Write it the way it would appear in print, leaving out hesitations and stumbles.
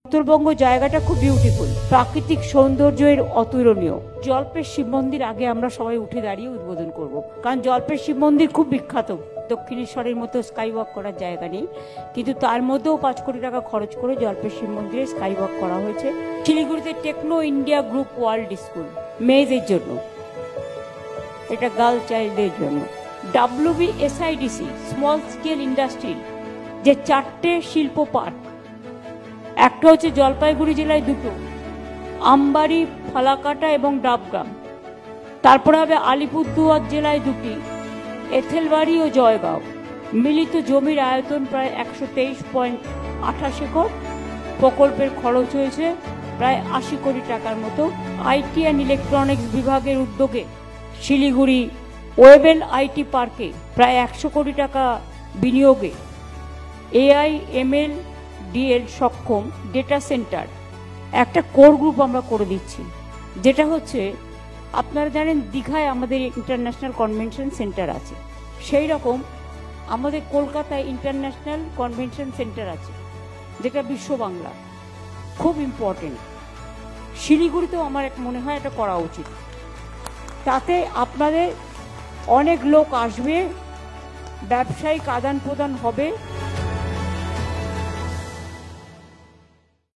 উত্তরবঙ্গ জায়গাটা খুব বিউটিফুল, প্রাকৃতিক সৌন্দর্যের অতুলনীয়। জল্পের শিব মন্দির আগে আমরা সবাই উঠে দাঁড়িয়ে উদ্বোধন করব, কারণ জল্পের শিব মন্দির খুব বিখ্যাত। দক্ষিণেশ্বরের মতো স্কাই ওয়াক করার জায়গা নেই, কিন্তু তার মধ্যেও 5 কোটি টাকা খরচ করে জল্পের শিব মন্দিরে স্কাই ওয়াক করা হয়েছে। শিলিগুড়িতে techno India group world school মেয়েদের জন্য, এটা গার্ল চাইল্ডদের জন্য। WBSIDC স্মল স্কেল ইন্ডাস্ট্রি, যে 4টে শিল্প পার্ক, একটা হচ্ছে জলপাইগুড়ি জেলায় 2টো, আমবাড়ি, ফালাকাটা এবং ডাবগ্রাম। তারপরে হবে আলিপুরদুয়ার জেলায় 2টি, এথেলবাড়ি ও জয়গাঁও। মিলিত জমির আয়তন প্রায় 123.28 একর। প্রকল্পের খরচ হয়েছে প্রায় 80 কোটি টাকার মতো। আইটি অ্যান্ড ইলেকট্রনিক্স বিভাগের উদ্যোগে শিলিগুড়ি ওয়েবেল আইটি পার্কে প্রায় 100 কোটি টাকা বিনিয়োগে AI/ML DL সক্ষম ডেটা সেন্টার একটা কোর গ্রুপ আমরা করে দিচ্ছি, যেটা হচ্ছে আপনারা জানেন দীঘায় আমাদের ইন্টারন্যাশনাল কনভেনশন সেন্টার আছে, সেই রকম আমাদের কলকাতায় ইন্টারন্যাশনাল কনভেনশন সেন্টার আছে, যেটা বিশ্ব বাংলা খুব ইম্পর্টেন্ট। শিলিগুড়িতেও আমার মনে হয় এটা করা উচিত। তাতে আপনাদের অনেক লোক আসবে, ব্যবসায়িক আদান প্রদান হবে।